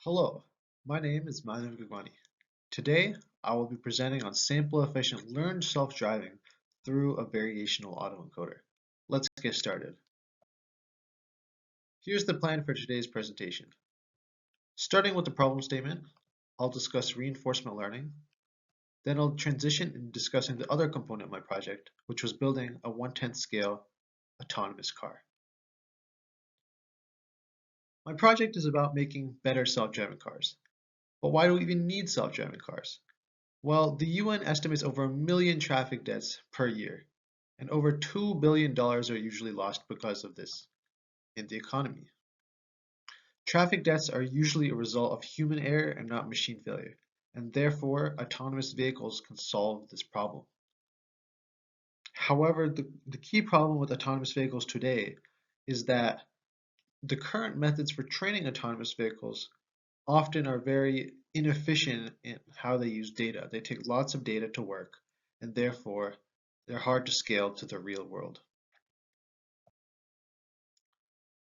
Hello, my name is Manav Gagwani. Today, I will be presenting on sample efficient learned self-driving through a variational autoencoder. Let's get started. Here's the plan for today's presentation. Starting with the problem statement, I'll discuss reinforcement learning. Then I'll transition into discussing the other component of my project, which was building a 1/10 scale autonomous car. My project is about making better self-driving cars. But why do we even need self-driving cars? Well, the UN estimates over 1 million traffic deaths per year, and over $2 billion are usually lost because of this in the economy. Traffic deaths are usually a result of human error and not machine failure, and therefore autonomous vehicles can solve this problem. However, the key problem with autonomous vehicles today is that the current methods for training autonomous vehicles often are very inefficient in how they use data. They take lots of data to work, and therefore they're hard to scale to the real world.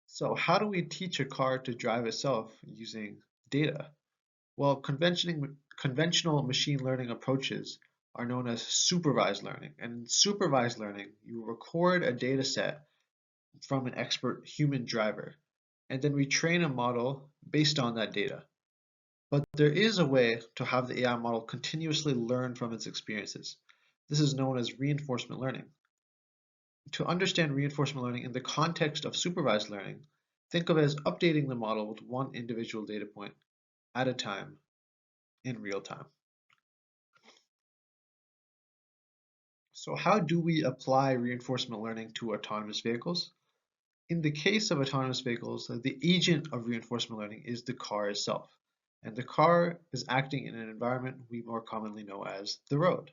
So how do we teach a car to drive itself using data? Well, conventional machine learning approaches are known as supervised learning. And in supervised learning, you record a data set from an expert human driver, and then we train a model based on that data. But there is a way to have the AI model continuously learn from its experiences. This is known as reinforcement learning. To understand reinforcement learning in the context of supervised learning, think of it as updating the model with one individual data point at a time in real time. So how do we apply reinforcement learning to autonomous vehicles? In the case of autonomous vehicles, the agent of reinforcement learning is the car itself. And the car is acting in an environment we more commonly know as the road.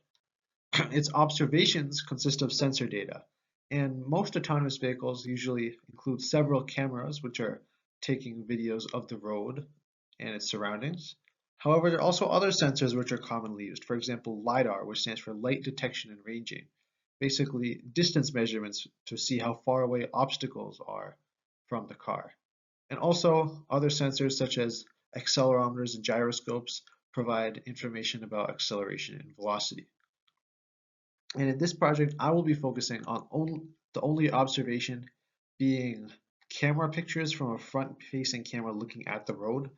Its observations consist of sensor data, and most autonomous vehicles usually include several cameras which are taking videos of the road and its surroundings. However, there are also other sensors which are commonly used. For example, LiDAR, which stands for light detection and ranging, basically distance measurements to see how far away obstacles are from the car. And also other sensors such as accelerometers and gyroscopes provide information about acceleration and velocity. And in this project, I will be focusing on the only observation being camera pictures from a front-facing camera looking at the road,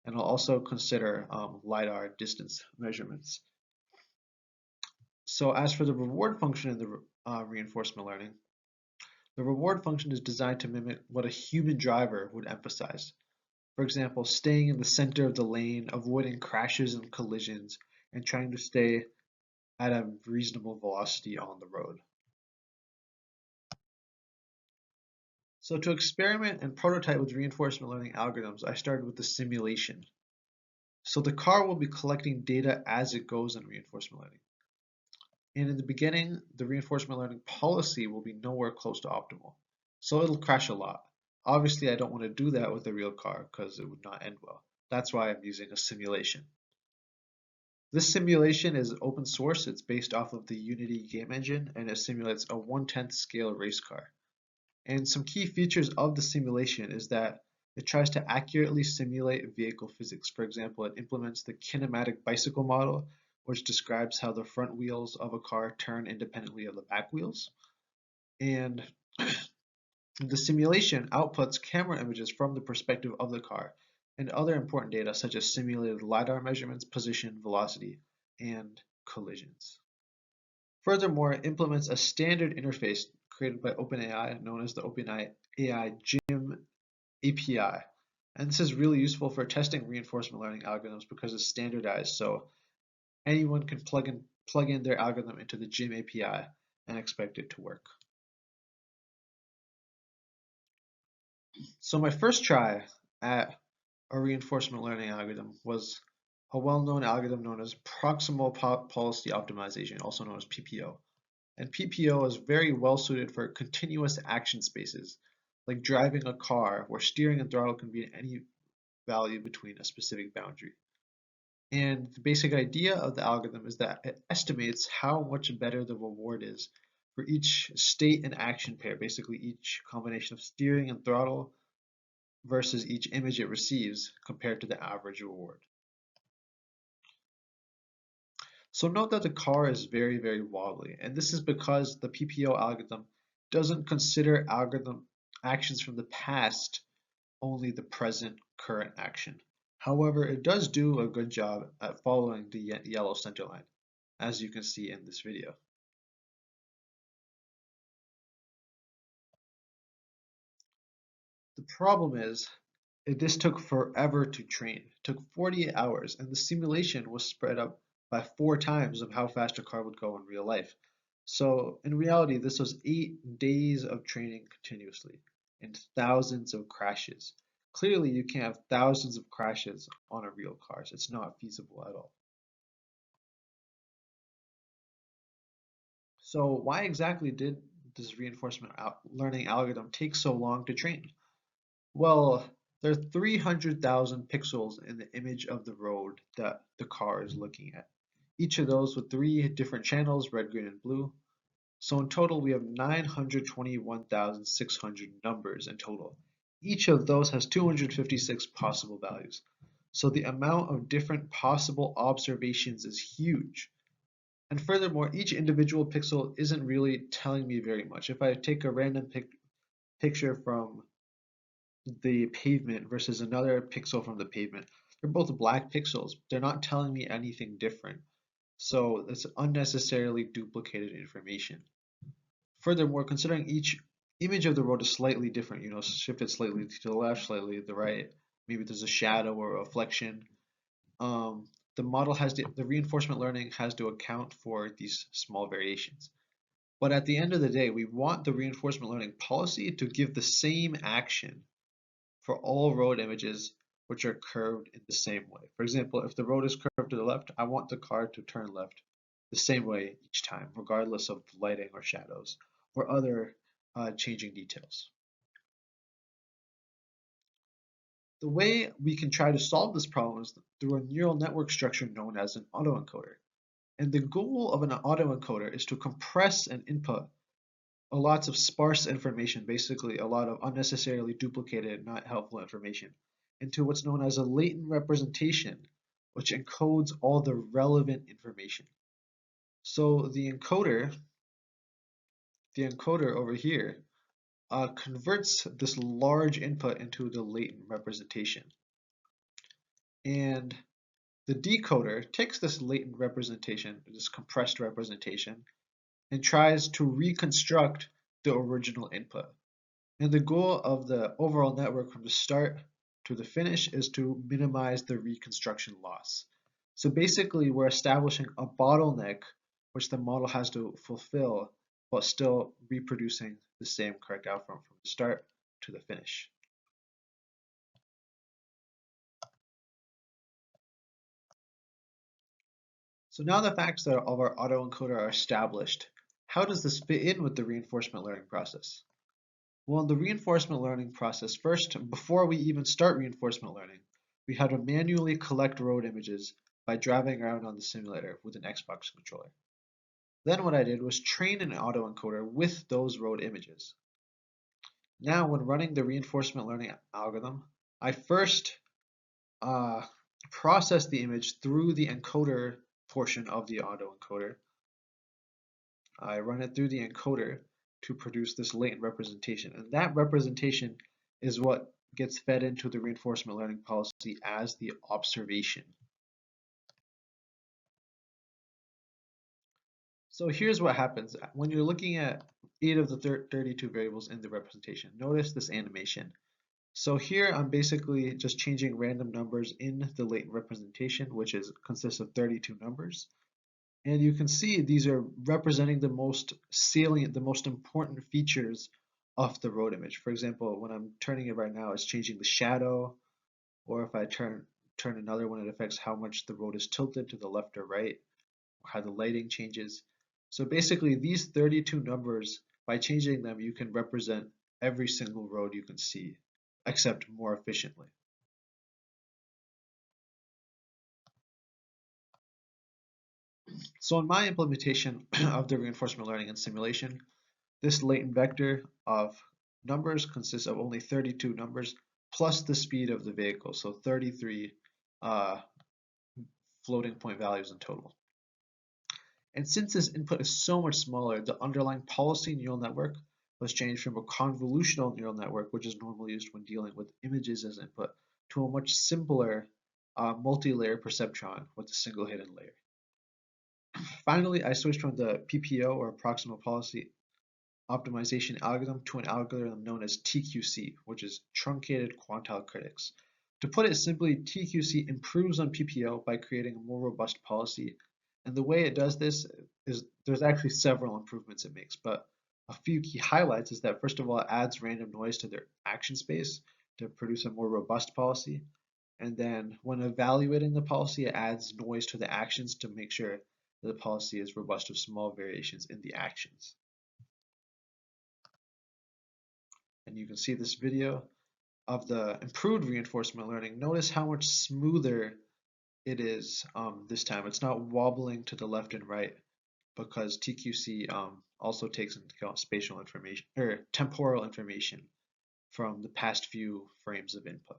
and I'll also consider LiDAR distance measurements. So as for the reward function in the reinforcement learning, the reward function is designed to mimic what a human driver would emphasize. For example, staying in the center of the lane, avoiding crashes and collisions, and trying to stay at a reasonable velocity on the road. So to experiment and prototype with reinforcement learning algorithms, I started with the simulation. So the car will be collecting data as it goes in reinforcement learning. And in the beginning, the reinforcement learning policy will be nowhere close to optimal. So it'll crash a lot. Obviously, I don't want to do that with a real car because it would not end well. That's why I'm using a simulation. This simulation is open source. It's based off of the Unity game engine, and it simulates a 1/10 scale race car. And some key features of the simulation is that it tries to accurately simulate vehicle physics. For example, it implements the kinematic bicycle model, which describes how the front wheels of a car turn independently of the back wheels. And the simulation outputs camera images from the perspective of the car and other important data such as simulated LiDAR measurements, position, velocity, and collisions. Furthermore, it implements a standard interface created by OpenAI known as the OpenAI GYM API. And this is really useful for testing reinforcement learning algorithms because it's standardized, so anyone can plug in their algorithm into the GYM API and expect it to work. So my first try at a reinforcement learning algorithm was a well-known algorithm known as proximal policy optimization, also known as PPO. And PPO is very well suited for continuous action spaces, like driving a car where steering and throttle can be at any value between a specific boundary. And the basic idea of the algorithm is that it estimates how much better the reward is for each state and action pair, basically each combination of steering and throttle versus each image it receives compared to the average reward. So note that the car is very, very wobbly, and this is because the PPO algorithm doesn't consider algorithm actions from the past, only the present current action. However, it does do a good job at following the yellow center line, as you can see in this video. The problem is, this took forever to train. It took 48 hours, and the simulation was spread up by 4 times of how fast a car would go in real life. So in reality, this was 8 days of training continuously and thousands of crashes. Clearly, you can't have thousands of crashes on a real car. So it's not feasible at all. So why exactly did this reinforcement learning algorithm take so long to train? Well, there are 300,000 pixels in the image of the road that the car is looking at. Each of those with 3 different channels, red, green, and blue. So in total, we have 921,600 numbers in total. Each of those has 256 possible values. So the amount of different possible observations is huge. And furthermore, each individual pixel isn't really telling me very much. If I take a random picture from the pavement versus another pixel from the pavement, they're both black pixels. They're not telling me anything different. So it's unnecessarily duplicated information. Furthermore, considering each image of the road is slightly different, shifted slightly to the left, slightly to the right, maybe there's a shadow or a reflection, the model the reinforcement learning has to account for these small variations. But at the end of the day, we want the reinforcement learning policy to give the same action for all road images which are curved in the same way. For example, if the road is curved to the left, I want the car to turn left the same way each time, regardless of lighting or shadows or other changing details. The way we can try to solve this problem is through a neural network structure known as an autoencoder. And the goal of an autoencoder is to compress and input lots of sparse information, basically a lot of unnecessarily duplicated, not helpful information, into what's known as a latent representation, which encodes all the relevant information. So the encoder over here converts this large input into the latent representation. And the decoder takes this latent representation, this compressed representation, and tries to reconstruct the original input. And the goal of the overall network from the start to the finish is to minimize the reconstruction loss. So basically, we're establishing a bottleneck which the model has to fulfill while still reproducing the same correct outcome from the start to the finish. So now the facts of our autoencoder are established. How does this fit in with the reinforcement learning process? Well, in the reinforcement learning process, first, before we even start reinforcement learning, we had to manually collect road images by driving around on the simulator with an Xbox controller. Then what I did was train an autoencoder with those road images. Now, when running the reinforcement learning algorithm, I first process the image through the encoder portion of the autoencoder. I run it through the encoder to produce this latent representation. And that representation is what gets fed into the reinforcement learning policy as the observation. So here's what happens. When you're looking at 8 of the 32 variables in the representation, notice this animation. So here I'm basically just changing random numbers in the latent representation, which consists of 32 numbers. And you can see these are representing the most salient, the most important features of the road image. For example, when I'm turning it right now, it's changing the shadow, or if I turn another one, it affects how much the road is tilted to the left or right, or how the lighting changes. So basically these 32 numbers, by changing them, you can represent every single road you can see, except more efficiently. So in my implementation of the reinforcement learning and simulation, this latent vector of numbers consists of only 32 numbers plus the speed of the vehicle, so 33 uh, floating point values in total. And since this input is so much smaller, the underlying policy neural network was changed from a convolutional neural network, which is normally used when dealing with images as input, to a much simpler multi-layer perceptron with a single hidden layer. Finally, I switched from the PPO, or proximal policy optimization algorithm, to an algorithm known as TQC, which is truncated quantile critics. To put it simply, TQC improves on PPO by creating a more robust policy. And the way it does this is there's actually several improvements it makes, but a few key highlights is that first of all, it adds random noise to their action space to produce a more robust policy. And then when evaluating the policy, it adds noise to the actions to make sure that the policy is robust with small variations in the actions. And you can see this video of the improved reinforcement learning. Notice how much smoother it is this time. It's not wobbling to the left and right because TQC also takes into account spatial information or temporal information from the past few frames of input.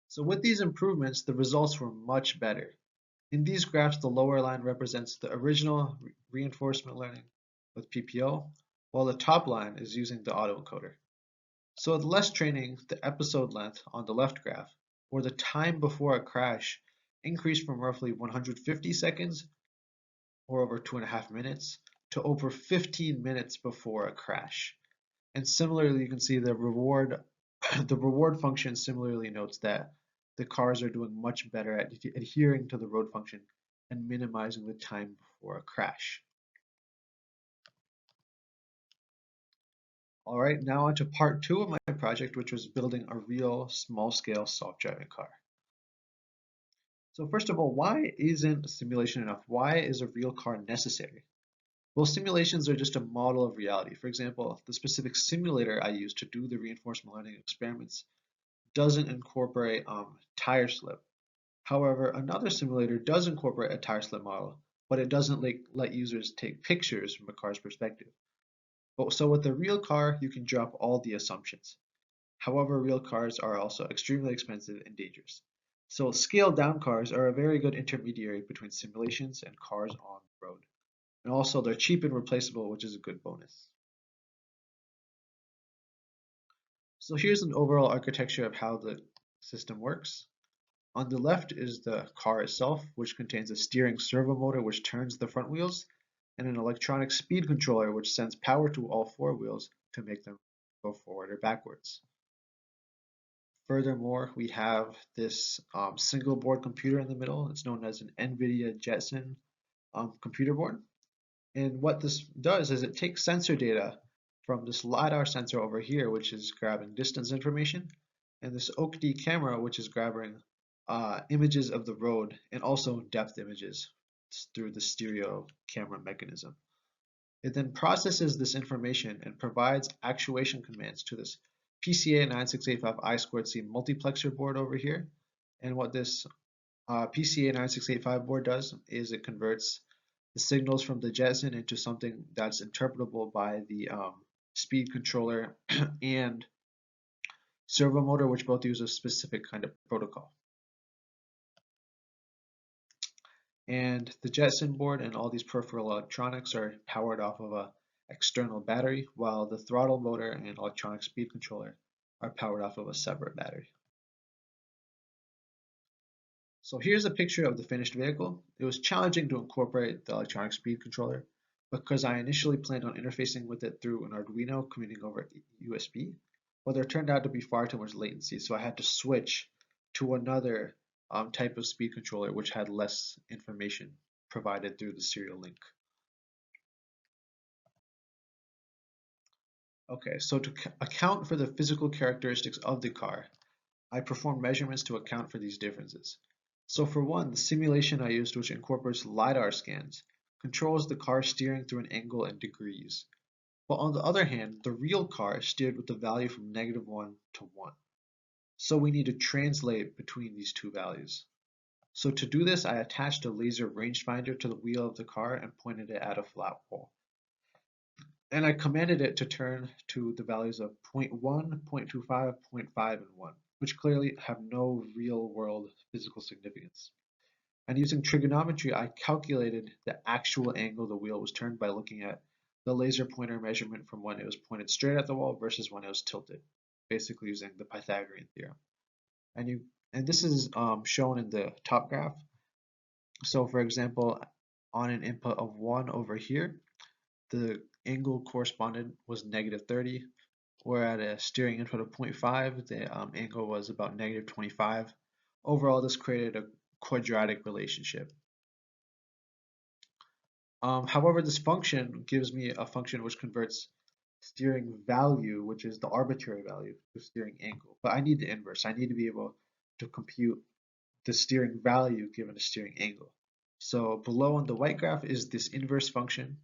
So with these improvements, the results were much better. In these graphs, the lower line represents the original reinforcement learning with PPO, while the top line is using the autoencoder. So with less training, the episode length on the left graph, or the time before a crash, increased from roughly 150 seconds, or over 2.5 minutes, to over 15 minutes before a crash. And similarly, you can see the reward function similarly notes that the cars are doing much better at adhering to the road function and minimizing the time before a crash. All right, now on to part 2 of my project, which was building a real small-scale self-driving car. So first of all, why isn't simulation enough? Why is a real car necessary? Well, simulations are just a model of reality. For example, the specific simulator I use to do the reinforcement learning experiments doesn't incorporate tire slip. However, another simulator does incorporate a tire slip model, but it doesn't let users take pictures from a car's perspective. So with a real car, you can drop all the assumptions. However, real cars are also extremely expensive and dangerous. So scaled down cars are a very good intermediary between simulations and cars on the road. And also they're cheap and replaceable, which is a good bonus. So here's an overall architecture of how the system works. On the left is the car itself, which contains a steering servo motor which turns the front wheels, and an electronic speed controller which sends power to all four wheels to make them go forward or backwards. Furthermore, we have this single board computer in the middle. It's known as an NVIDIA Jetson computer board. And what this does is it takes sensor data from this LiDAR sensor over here, which is grabbing distance information, and this OAK-D camera, which is grabbing images of the road and also depth images through the stereo camera mechanism. It then processes this information and provides actuation commands to this PCA9685 I2C multiplexer board over here. And what this PCA9685 board does is it converts the signals from the Jetson into something that's interpretable by the speed controller and servo motor, which both use a specific kind of protocol. And the Jetson board and all these peripheral electronics are powered off of a external battery, while the throttle motor and electronic speed controller are powered off of a separate battery. So here's a picture of the finished vehicle. It was challenging to incorporate the electronic speed controller because I initially planned on interfacing with it through an Arduino commuting over USB, but there turned out to be far too much latency, so I had to switch to another type of speed controller which had less information provided through the serial link. Okay, so to account for the physical characteristics of the car, I performed measurements to account for these differences. So for one, the simulation I used, which incorporates LiDAR scans, controls the car steering through an angle in degrees. But on the other hand, the real car is steered with the value from -1 to 1. So we need to translate between these two values. So to do this, I attached a laser rangefinder to the wheel of the car and pointed it at a flat wall. And I commanded it to turn to the values of 0.1, 0.25, 0.5, and 1, which clearly have no real-world physical significance. And using trigonometry, I calculated the actual angle the wheel was turned by looking at the laser pointer measurement from when it was pointed straight at the wall versus when it was tilted, basically using the Pythagorean theorem. And this is shown in the top graph. So for example, on an input of 1 over here, the angle corresponded was -30, where at a steering input of 0.5, the angle was about -25. Overall, this created a quadratic relationship. However, this function gives me a function which converts steering value, which is the arbitrary value, to steering angle. But I need the inverse. I need to be able to compute the steering value given a steering angle. So below on the white graph is this inverse function.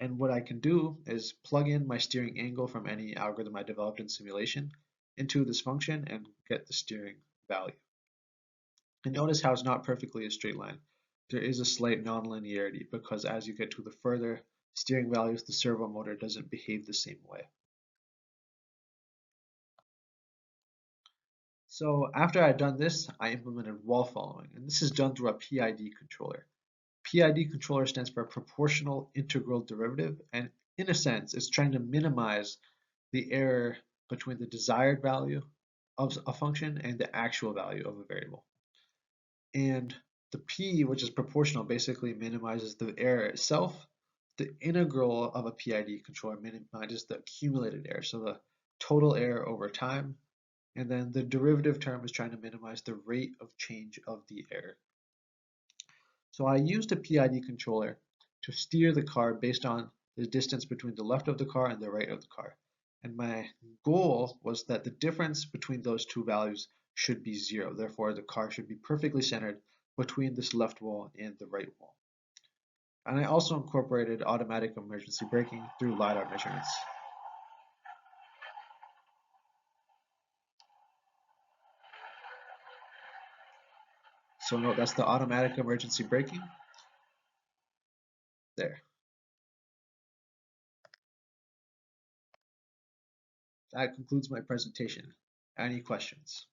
And what I can do is plug in my steering angle from any algorithm I developed in simulation into this function and get the steering value. And notice how it's not perfectly a straight line. There is a slight nonlinearity because as you get to the further steering values, the servo motor doesn't behave the same way. So after I had done this, I implemented wall following, and this is done through a PID controller. PID controller stands for proportional integral derivative, and in a sense, it's trying to minimize the error between the desired value of a function and the actual value of a variable. And the P, which is proportional, basically minimizes the error itself. The integral of a PID controller minimizes the accumulated error, so the total error over time. And then the derivative term is trying to minimize the rate of change of the error. So I used a PID controller to steer the car based on the distance between the left of the car and the right of the car. And my goal was that the difference between those two values should be 0. Therefore, the car should be perfectly centered between this left wall and the right wall. And I also incorporated automatic emergency braking through LiDAR measurements. So note that's the automatic emergency braking. There. That concludes my presentation. Any questions?